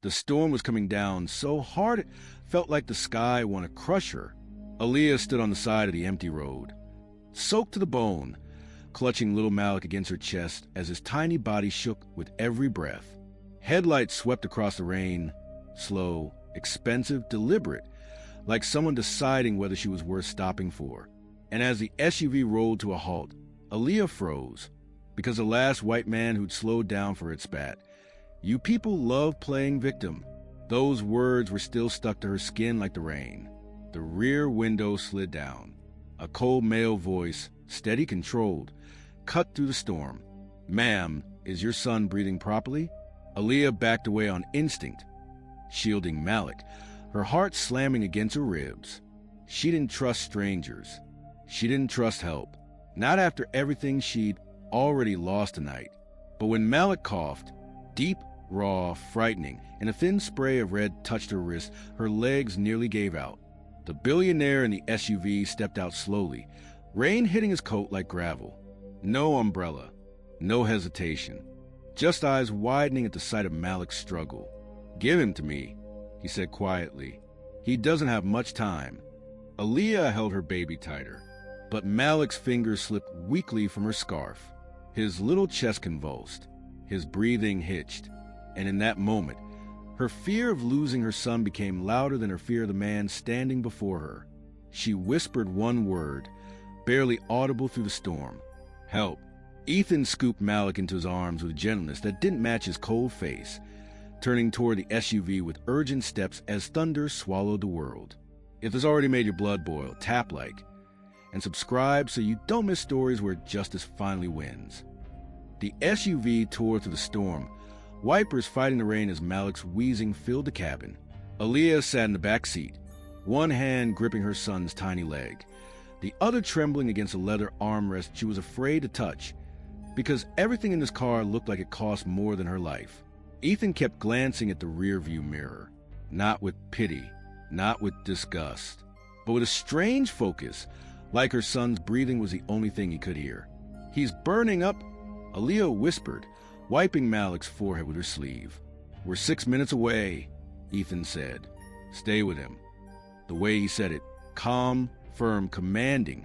The storm was coming down so hard it felt like the sky wanted to crush her. Aaliyah stood on the side of the empty road, soaked to the bone, clutching little Malik against her chest as his tiny body shook with every breath. Headlights swept across the rain, slow, expensive, deliberate, like someone deciding whether she was worth stopping for. And as the SUV rolled to a halt, Aaliyah froze, because the last white man who'd slowed down for it spat, "You people love playing victim." Those words were still stuck to her skin like the rain. The rear window slid down. A cold male voice, steady, controlled, cut through the storm. "Ma'am, is your son breathing properly?" Aaliyah backed away on instinct, shielding Malik, her heart slamming against her ribs. She didn't trust strangers. She didn't trust help. Not after everything she'd already lost tonight. But when Malik coughed, deep, raw, frightening, and a thin spray of red touched her wrist, her legs nearly gave out. The billionaire in the SUV stepped out slowly, rain hitting his coat like gravel. No umbrella, no hesitation, just eyes widening at the sight of Malik's struggle. "Give him to me," he said quietly. "He doesn't have much time." Aaliyah held her baby tighter, but Malik's fingers slipped weakly from her scarf. His little chest convulsed, his breathing hitched, and in that moment, her fear of losing her son became louder than her fear of the man standing before her. She whispered one word, barely audible through the storm: "Help." Ethan scooped Malik into his arms with a gentleness that didn't match his cold face, turning toward the SUV with urgent steps as thunder swallowed the world. If this already made your blood boil, tap like, and subscribe so you don't miss stories where justice finally wins. The SUV tore through the storm, wipers fighting the rain as Malik's wheezing filled the cabin. Aaliyah sat in the back seat, one hand gripping her son's tiny leg, the other trembling against a leather armrest she was afraid to touch, because everything in this car looked like it cost more than her life. Ethan kept glancing at the rearview mirror, not with pity, not with disgust, but with a strange focus, like her son's breathing was the only thing he could hear. "He's burning up," Aaliyah whispered, wiping Malik's forehead with her sleeve. "We're 6 minutes away," Ethan said. "Stay with him." The way he said it, calm, firm, commanding,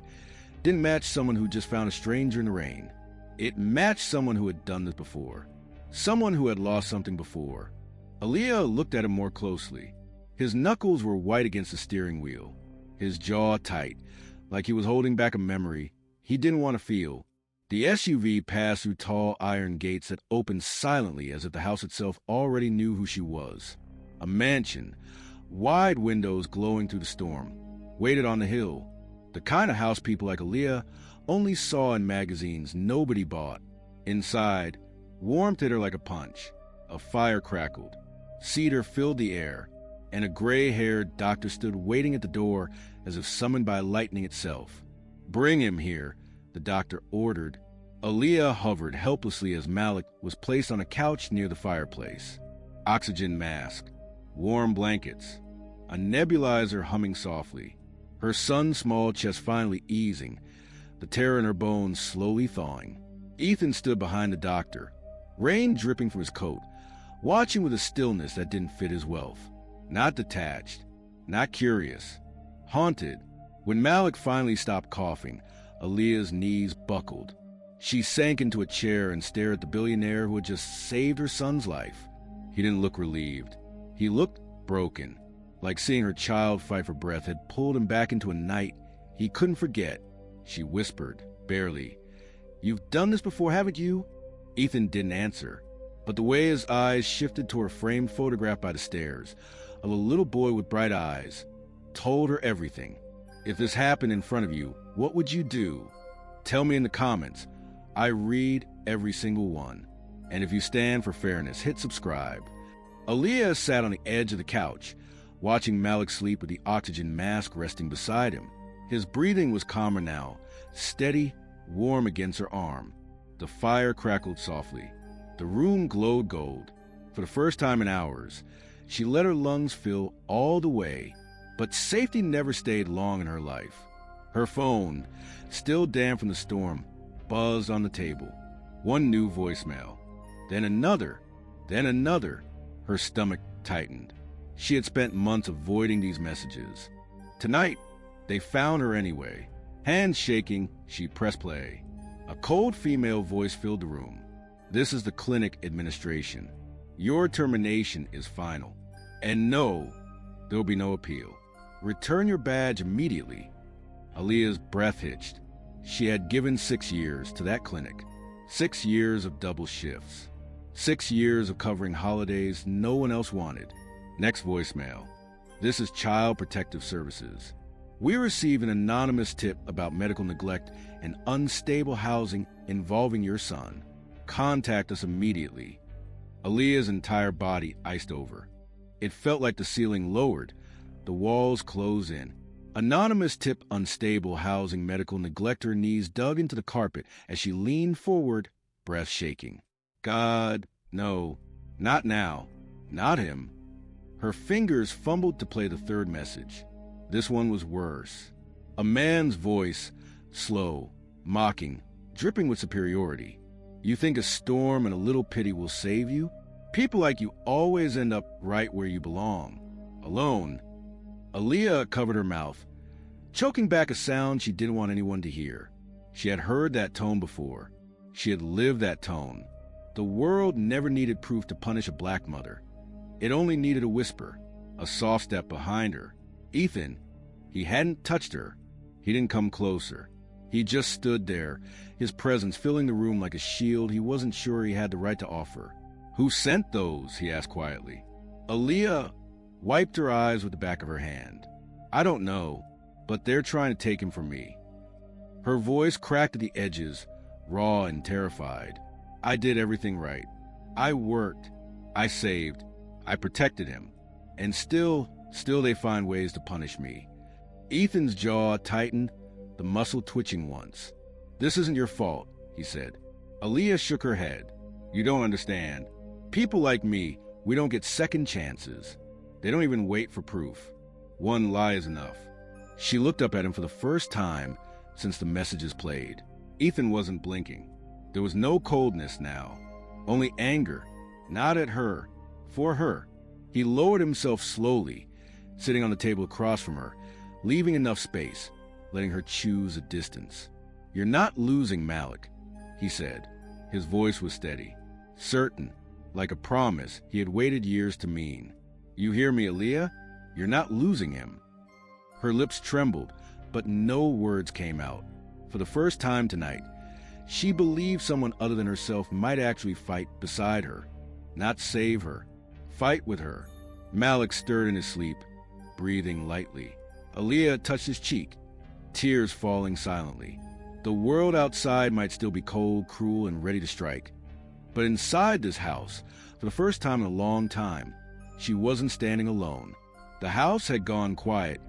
didn't match someone who just found a stranger in the rain. It matched someone who had done this before, someone who had lost something before. Aaliyah looked at him more closely. His knuckles were white against the steering wheel, his jaw tight, like he was holding back a memory he didn't want to feel. The SUV passed through tall iron gates that opened silently as if the house itself already knew who she was. A mansion, wide windows glowing through the storm, waited on the hill. The kind of house people like Aaliyah only saw in magazines nobody bought. Inside, warmth hit her like a punch. A fire crackled. Cedar filled the air, and a gray-haired doctor stood waiting at the door as if summoned by lightning itself. "Bring him here," the doctor ordered. Aaliyah hovered helplessly as Malik was placed on a couch near the fireplace. Oxygen mask, warm blankets, a nebulizer humming softly. Her son's small chest finally easing, the terror in her bones slowly thawing. Ethan stood behind the doctor, rain dripping from his coat, watching with a stillness that didn't fit his wealth. Not detached, not curious, haunted. When Malik finally stopped coughing, Aaliyah's knees buckled. She sank into a chair and stared at the billionaire who had just saved her son's life. He didn't look relieved. He looked broken, like seeing her child fight for breath had pulled him back into a night he couldn't forget. She whispered, barely, "You've done this before, haven't you?" Ethan didn't answer, but the way his eyes shifted toward a framed photograph by the stairs of a little boy with bright eyes told her everything. If this happened in front of you, what would you do? Tell me in the comments. I read every single one. And if you stand for fairness, hit subscribe. Aaliyah sat on the edge of the couch, watching Malik sleep with the oxygen mask resting beside him. His breathing was calmer now, steady, warm against her arm. The fire crackled softly. The room glowed gold. For the first time in hours, she let her lungs fill all the way, but safety never stayed long in her life. Her phone, still damp from the storm, buzzed on the table. One new voicemail, then another, her stomach tightened. She had spent months avoiding these messages. Tonight, they found her anyway. Hands shaking, she pressed play. A cold female voice filled the room. "This is the clinic administration. Your termination is final. And no, there'll be no appeal. Return your badge immediately." Aaliyah's breath hitched. She had given 6 years to that clinic. 6 years of double shifts. 6 years of covering holidays no one else wanted. Next voicemail. "This is Child Protective Services. We received an anonymous tip about medical neglect and unstable housing involving your son. Contact us immediately." Aaliyah's entire body iced over. It felt like the ceiling lowered, the walls closed in. Anonymous tip, unstable housing, medical neglect. Her knees dug into the carpet as she leaned forward, breath shaking. God, no, not now, not him. Her fingers fumbled to play the third message. This one was worse. A man's voice, slow, mocking, dripping with superiority. "You think a storm and a little pity will save you? People like you always end up right where you belong. Alone." Aaliyah covered her mouth, choking back a sound she didn't want anyone to hear. She had heard that tone before. She had lived that tone. The world never needed proof to punish a black mother. It only needed a whisper, a soft step behind her. Ethan, he hadn't touched her. He didn't come closer. He just stood there, his presence filling the room like a shield he wasn't sure he had the right to offer. "Who sent those?" he asked quietly. Aaliyah wiped her eyes with the back of her hand. "I don't know, but they're trying to take him from me." Her voice cracked at the edges, raw and terrified. "I did everything right. I worked. I saved. I protected him. And still they find ways to punish me." Ethan's jaw tightened, the muscle twitching once. "This isn't your fault," he said. Aaliyah shook her head. "You don't understand. People like me, we don't get second chances. They don't even wait for proof. One lie is enough." She looked up at him for the first time since the messages played. Ethan wasn't blinking. There was no coldness now, only anger, not at her, for her. He lowered himself slowly, sitting on the table across from her, leaving enough space, letting her choose a distance. "You're not losing Malik," he said. His voice was steady, certain, like a promise he had waited years to mean. "You hear me, Aaliyah? You're not losing him." Her lips trembled, but no words came out. For the first time tonight, she believed someone other than herself might actually fight beside her, not save her, fight with her. Malik stirred in his sleep, breathing lightly. Aaliyah touched his cheek, tears falling silently. The world outside might still be cold, cruel, and ready to strike. But inside this house, for the first time in a long time, she wasn't standing alone. The house had gone quiet,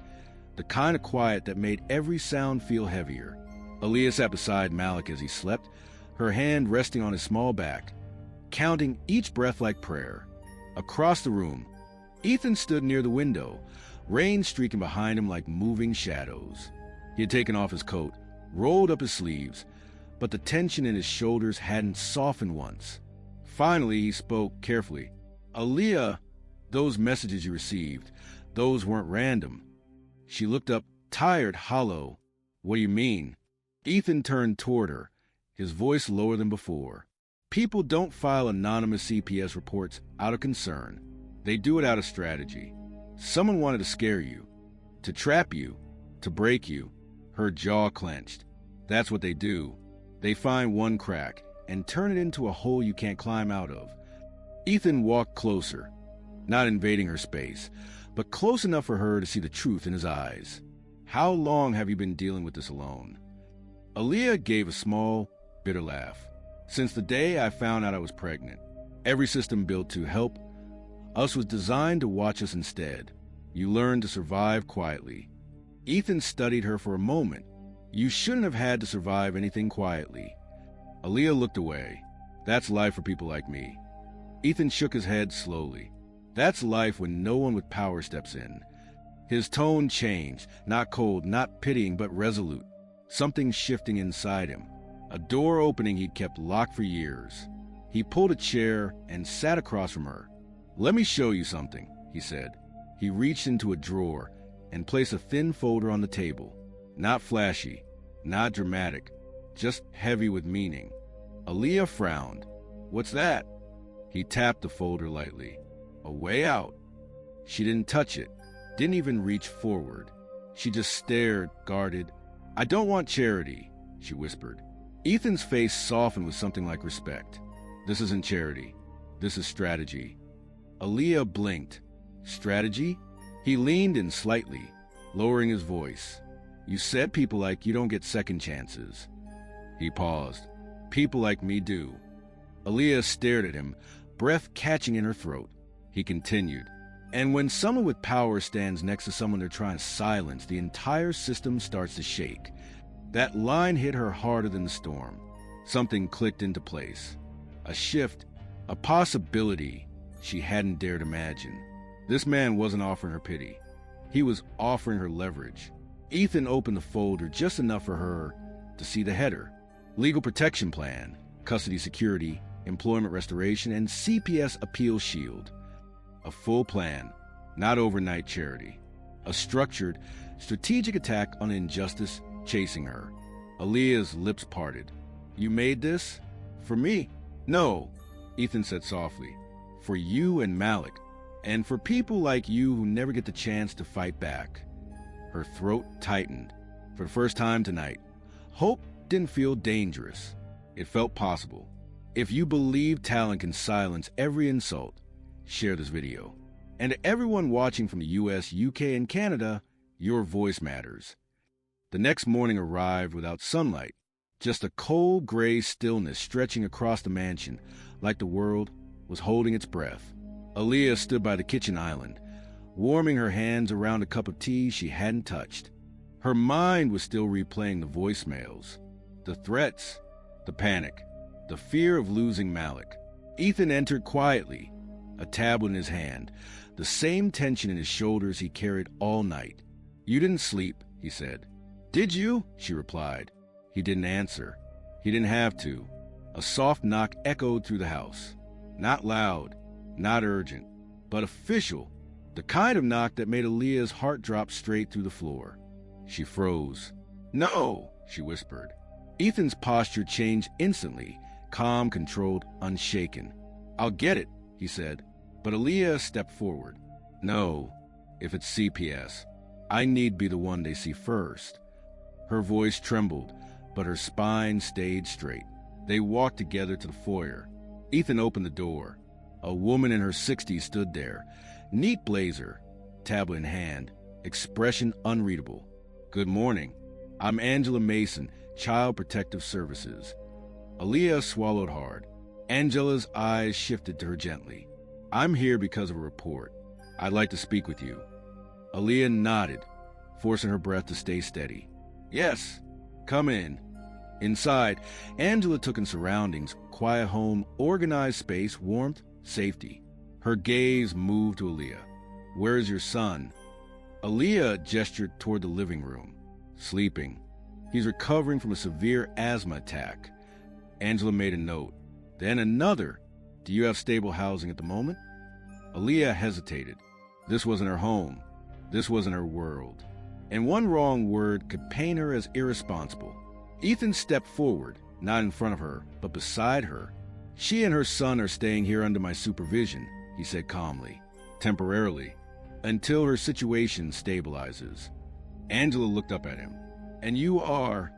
the kind of quiet that made every sound feel heavier. Aaliyah sat beside Malik as he slept, her hand resting on his small back, counting each breath like prayer. Across the room, Ethan stood near the window, rain streaking behind him like moving shadows. He had taken off his coat, rolled up his sleeves, but the tension in his shoulders hadn't softened once. Finally, he spoke carefully. "Aaliyah, those messages you received, those weren't random." She looked up, tired, hollow. "What do you mean?" Ethan turned toward her, his voice lower than before. "People don't file anonymous CPS reports out of concern. They do it out of strategy. Someone wanted to scare you, to trap you, to break you." Her jaw clenched. "That's what they do. They find one crack and turn it into a hole you can't climb out of." Ethan walked closer, not invading her space, but close enough for her to see the truth in his eyes. "How long have you been dealing with this alone?" Aaliyah gave a small, bitter laugh. "Since the day I found out I was pregnant. Every system built to help us was designed to watch us instead. You learn to survive quietly." Ethan studied her for a moment. "You shouldn't have had to survive anything quietly." Aaliyah looked away. "That's life for people like me." Ethan shook his head slowly. "That's life when no one with power steps in." His tone changed, not cold, not pitying, but resolute. Something shifting inside him. A door opening he'd kept locked for years. He pulled a chair and sat across from her, Let me show you something, he said. He reached into a drawer and placed a thin folder on the table. Not flashy, not dramatic, just heavy with meaning. Aaliyah frowned. What's that? He tapped the folder lightly. A way out. She didn't touch it, didn't even reach forward. She just stared, guarded. I don't want charity, she whispered. Ethan's face softened with something like respect. This isn't charity. This is strategy. Aaliyah blinked. Strategy? He leaned in slightly, lowering his voice. You said people like you don't get second chances. He paused. People like me do. Aaliyah stared at him, breath catching in her throat. He continued. And when someone with power stands next to someone they're trying to silence, the entire system starts to shake. That line hit her harder than the storm. Something clicked into place. A shift, a possibility she hadn't dared imagine. This man wasn't offering her pity. He was offering her leverage. Ethan opened the folder just enough for her to see the header. Legal protection plan, custody security, employment restoration, and CPS appeal shield. A full plan, not overnight charity. A structured, strategic attack on injustice chasing her. Aaliyah's lips parted. You made this? For me? No, Ethan said softly. For you and Malik. And for people like you who never get the chance to fight back. Her throat tightened. For the first time tonight, hope didn't feel dangerous. It felt possible. If you believe talent can silence every insult, share this video. And to everyone watching from the US, UK, and Canada, your voice matters. The next morning arrived without sunlight, just a cold gray stillness stretching across the mansion, like the world was holding its breath. Aaliyah stood by the kitchen island, warming her hands around a cup of tea she hadn't touched. Her mind was still replaying the voicemails, the threats, the panic, the fear of losing Malik. Ethan entered quietly, a tablet in his hand, the same tension in his shoulders he carried all night. You didn't sleep, he said. Did you? She replied. He didn't answer. He didn't have to. A soft knock echoed through the house. Not loud, not urgent, but official. The kind of knock that made Aaliyah's heart drop straight through the floor. She froze. No, she whispered. Ethan's posture changed instantly, calm, controlled, unshaken. I'll get it, he said. But Aaliyah stepped forward. No, if it's CPS, I need be the one they see first. Her voice trembled, but her spine stayed straight. They walked together to the foyer. Ethan opened the door. A woman in her 60s stood there, neat blazer, tablet in hand, expression unreadable. Good morning. I'm Angela Mason, Child Protective Services. Aaliyah swallowed hard. Angela's eyes shifted to her gently. I'm here because of a report. I'd like to speak with you. Aaliyah nodded, forcing her breath to stay steady. Yes, come in. Inside, Angela took in surroundings, quiet home, organized space, warmth, safety. Her gaze moved to Aaliyah. Where's your son? Aaliyah gestured toward the living room. Sleeping. He's recovering from a severe asthma attack. Angela made a note. Then another. Do you have stable housing at the moment? Aaliyah hesitated. This wasn't her home. This wasn't her world. And one wrong word could paint her as irresponsible. Ethan stepped forward, not in front of her, but beside her. She and her son are staying here under my supervision, he said calmly, temporarily, until her situation stabilizes. Angela looked up at him. And you are?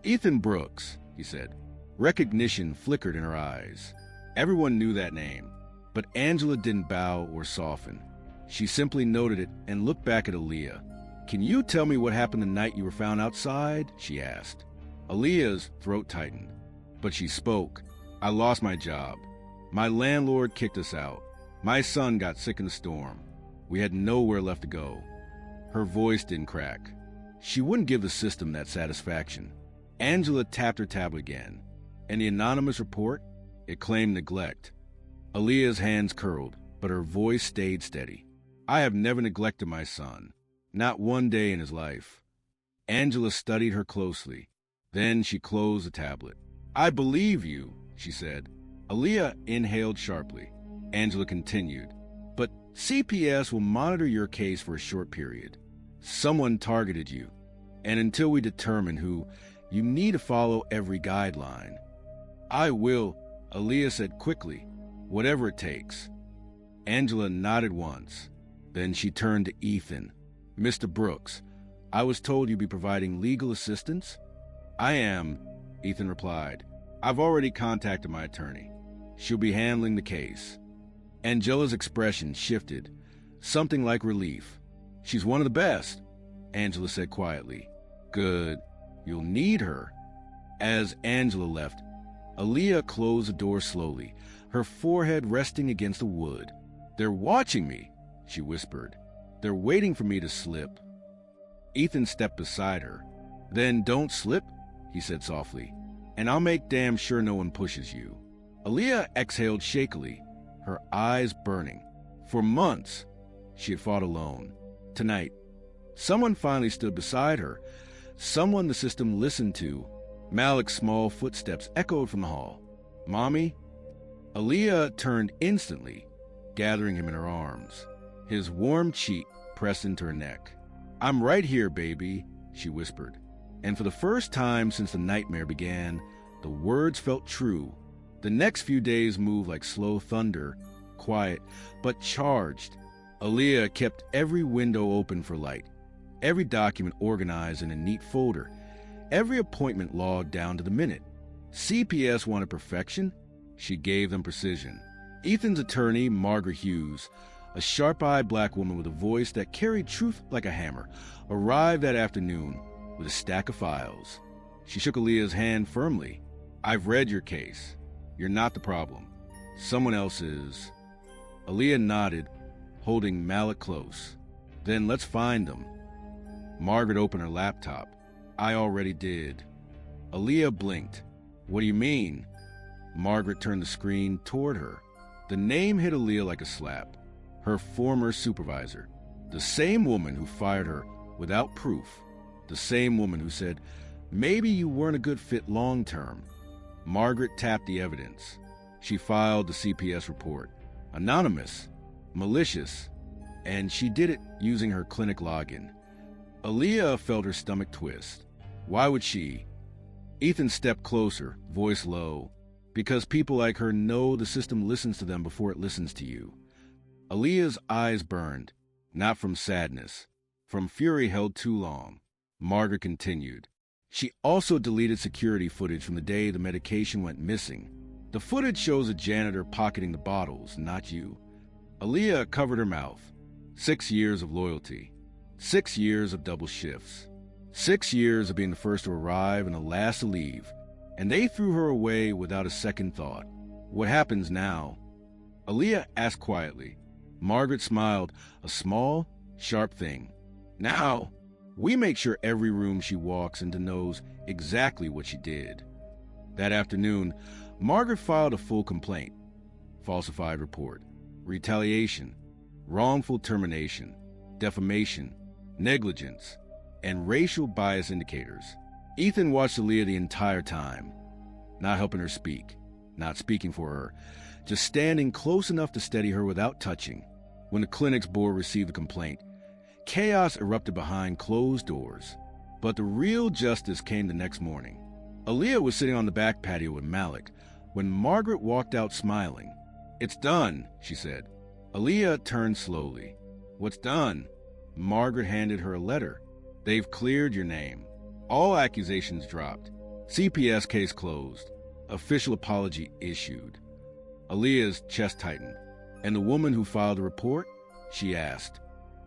Ethan Brooks, he said. Recognition flickered in her eyes. Everyone knew that name, but Angela didn't bow or soften. She simply noted it and looked back at Aaliyah. Can you tell me what happened the night you were found outside? She asked. Aaliyah's throat tightened, but she spoke. I lost my job. My landlord kicked us out. My son got sick in the storm. We had nowhere left to go. Her voice didn't crack. She wouldn't give the system that satisfaction. Angela tapped her tablet again. And the anonymous report? It claimed neglect. Aaliyah's hands curled, but her voice stayed steady. I have never neglected my son. Not one day in his life. Angela studied her closely. Then she closed the tablet. I believe you, she said. Aaliyah inhaled sharply. Angela continued. CPS will monitor your case for a short period. Someone targeted you, and until we determine who, you need to follow every guideline. I will, Aaliyah said quickly, whatever it takes. Angela nodded once. Then she turned to Ethan. Mr. Brooks, I was told you'd be providing legal assistance? I am, Ethan replied. I've already contacted my attorney. She'll be handling the case. Angela's expression shifted, something like relief. She's one of the best, Angela said quietly. Good. You'll need her. As Angela left, Aaliyah closed the door slowly, her forehead resting against the wood. They're watching me, she whispered. They're waiting for me to slip. Ethan stepped beside her. Then don't slip, he said softly, and I'll make damn sure no one pushes you. Aaliyah exhaled shakily, her eyes burning. For months, she had fought alone. Tonight, someone finally stood beside her, someone the system listened to. Malik's small footsteps echoed from the hall. Mommy? Aaliyah turned instantly, gathering him in her arms. His warm cheek pressed into her neck. I'm right here, baby, she whispered. And for the first time since the nightmare began, the words felt true. The next few days moved like slow thunder, quiet but charged. Aaliyah kept every window open for light, every document organized in a neat folder, every appointment logged down to the minute. CPS wanted perfection. She gave them precision. Ethan's attorney, Margaret Hughes, a sharp-eyed black woman with a voice that carried truth like a hammer, arrived that afternoon with a stack of files. She shook Aaliyah's hand firmly. I've read your case. You're not the problem. Someone else is. Aaliyah nodded, holding Malik close. Then let's find them. Margaret opened her laptop. I already did. Aaliyah blinked. What do you mean? Margaret turned the screen toward her. The name hit Aaliyah like a slap. Her former supervisor. The same woman who fired her without proof. The same woman who said, maybe you weren't a good fit long term. Margaret tapped the evidence. She filed the CPS report. Anonymous, malicious, and she did it using her clinic login. Aaliyah felt her stomach twist. Why would she? Ethan stepped closer, voice low. Because people like her know the system listens to them before it listens to you. Aaliyah's eyes burned, not from sadness, from fury held too long. Margaret continued. She also deleted security footage from the day the medication went missing. The footage shows a janitor pocketing the bottles, not you. Aaliyah covered her mouth. 6 years of loyalty. 6 years of double shifts. 6 years of being the first to arrive and the last to leave. And they threw her away without a second thought. What happens now? Aaliyah asked quietly. Margaret smiled, a small, sharp thing. Now, we make sure every room she walks into knows exactly what she did. That afternoon, Margaret filed a full complaint. Falsified report, retaliation, wrongful termination, defamation, negligence, and racial bias indicators. Ethan watched Aaliyah the entire time, not helping her speak, not speaking for her, just standing close enough to steady her without touching. When the clinic's board received the complaint, chaos erupted behind closed doors. But the real justice came the next morning. Aaliyah was sitting on the back patio with Malik when Margaret walked out smiling. It's done, she said. Aaliyah turned slowly. What's done? Margaret handed her a letter. They've cleared your name. All accusations dropped. CPS case closed. Official apology issued. Aaliyah's chest tightened. And the woman who filed the report? She asked.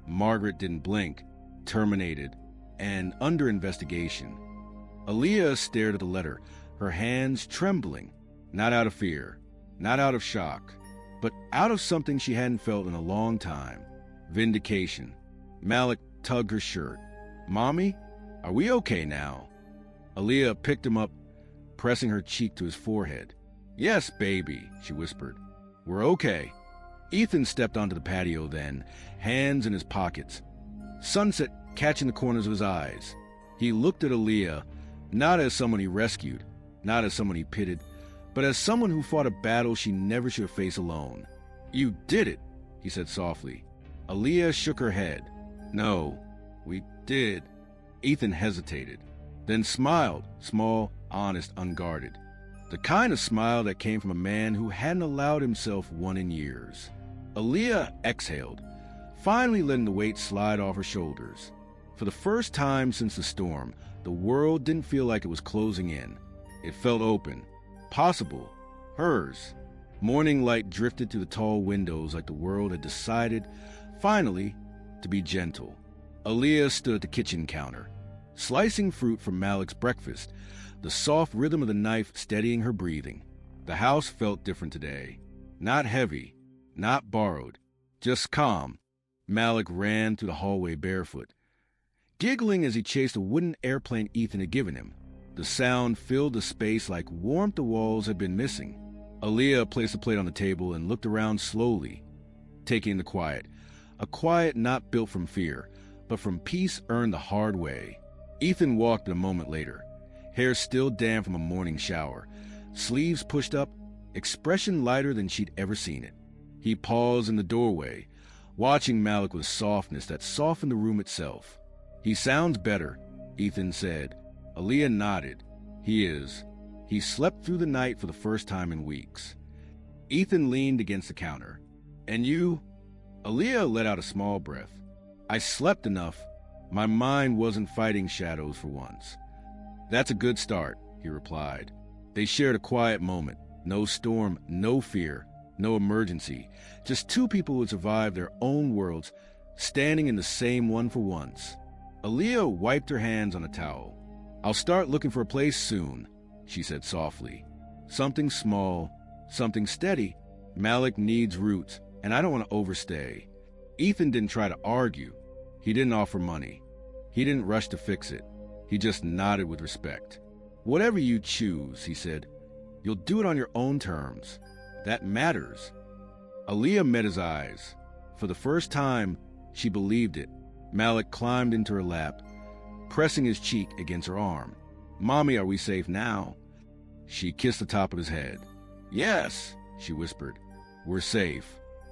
Margaret didn't blink. Terminated. And under investigation. Aaliyah stared at the letter, her hands trembling. Not out of fear. Not out of shock. But out of something she hadn't felt in a long time. Vindication. Malik tugged her shirt. Mommy? Are we okay now? Aaliyah picked him up, pressing her cheek to his forehead. Yes, baby, she whispered. We're okay. Ethan stepped onto the patio then, hands in his pockets. Sunset catching the corners of his eyes. He looked at Aaliyah, not as someone he rescued, not as someone he pitied, but as someone who fought a battle she never should have faced alone. You did it, he said softly. Aaliyah shook her head. No, we did. Ethan hesitated, then smiled, small, honest, unguarded. The kind of smile that came from a man who hadn't allowed himself one in years. Aaliyah exhaled, finally letting the weight slide off her shoulders. For the first time since the storm, the world didn't feel like it was closing in. It felt open, possible, hers. Morning light drifted through the tall windows like the world had decided, finally, to be gentle. Aaliyah stood at the kitchen counter, slicing fruit from Malik's breakfast, the soft rhythm of the knife steadying her breathing. The house felt different today. Not heavy, not borrowed, just calm. Malik ran through the hallway barefoot, giggling as he chased a wooden airplane Ethan had given him. The sound filled the space like warmth the walls had been missing. Aaliyah placed a plate on the table and looked around slowly, taking the quiet. A quiet not built from fear, but from peace earned the hard way. Ethan walked a moment later, hair still damp from a morning shower, sleeves pushed up, expression lighter than she'd ever seen it. He paused in the doorway, watching Malik with softness that softened the room itself. He sounds better, Ethan said. Aaliyah nodded. He is. He slept through the night for the first time in weeks. Ethan leaned against the counter. And you? Aaliyah let out a small breath. I slept enough. My mind wasn't fighting shadows for once. That's a good start, he replied. They shared a quiet moment. No storm, no fear, no emergency. Just two people who had survived their own worlds, standing in the same one for once. Aaliyah wiped her hands on a towel. I'll start looking for a place soon, she said softly. Something small, something steady. Malik needs roots, and I don't want to overstay. Ethan didn't try to argue. He didn't offer money. He didn't rush to fix it. He just nodded with respect. Whatever you choose, he said, you'll do it on your own terms. That matters. Aaliyah met his eyes. For the first time, she believed it. Malik climbed into her lap, pressing his cheek against her arm. Mommy, are we safe now? She kissed the top of his head. Yes, she whispered. We're safe.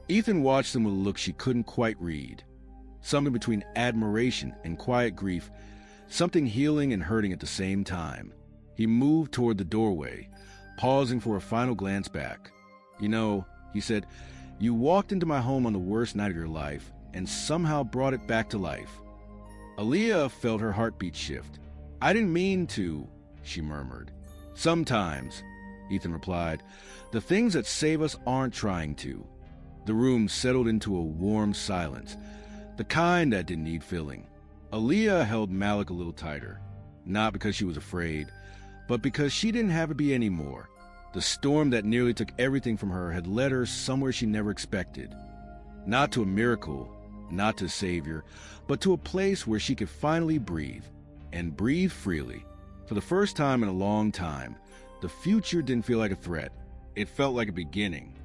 Ethan watched them with a look she couldn't quite read. Something between admiration and quiet grief, something healing and hurting at the same time. He moved toward the doorway, pausing for a final glance back. You know, he said, you walked into my home on the worst night of your life and somehow brought it back to life. Aaliyah felt her heartbeat shift. I didn't mean to, she murmured. Sometimes, Ethan replied, the things that save us aren't trying to. The room settled into a warm silence, the kind that didn't need filling. Aaliyah held Malik a little tighter, not because she was afraid, but because she didn't have to be anymore. The storm that nearly took everything from her had led her somewhere she never expected. Not to a miracle, not to a savior, but to a place where she could finally breathe, and breathe freely. For the first time in a long time, the future didn't feel like a threat. It felt like a beginning.